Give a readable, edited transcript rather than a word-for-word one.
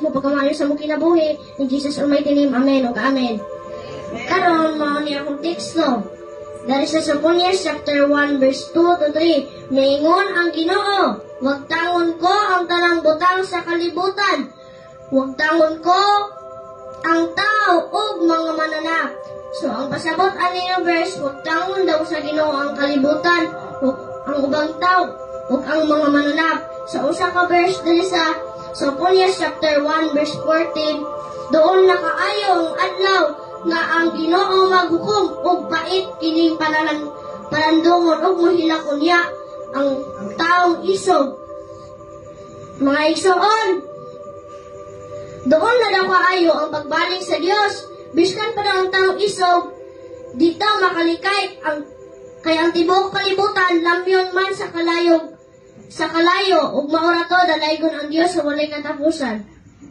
ko pagkamayo sa mong kinabuhi. In Jesus Almighty name, Amen o Amen. Karon mao ni akong teksto. Dari sa Sophonians chapter 1 verse 2 to 3. Maingon ang Ginoo, wag tangon ko ang tanang butang sa kalibutan. Wag tangon ko ang tao ug mga mananap. So ang pasabot ani nga verse, wag tangon daw sa Ginoo ang kalibutan, ug ang ubang tao, ug ang mga mananap. Sa usa ka verse diri sa Sophonians chapter 1 verse 14, doon nakaayo ang adlaw nga ang Ginoo maghukom ug bait kining panandungon ug mohilakon niya ang taong isog. Mga igsoon, doon na daw kaayo ang pagbalik sa Dios. Biskan pa ang taong isog, dito makalikay kay ang tibok kalibutan lamyon man sa kalayo ug maura to dalaygon ang Dios sa walay katapusan.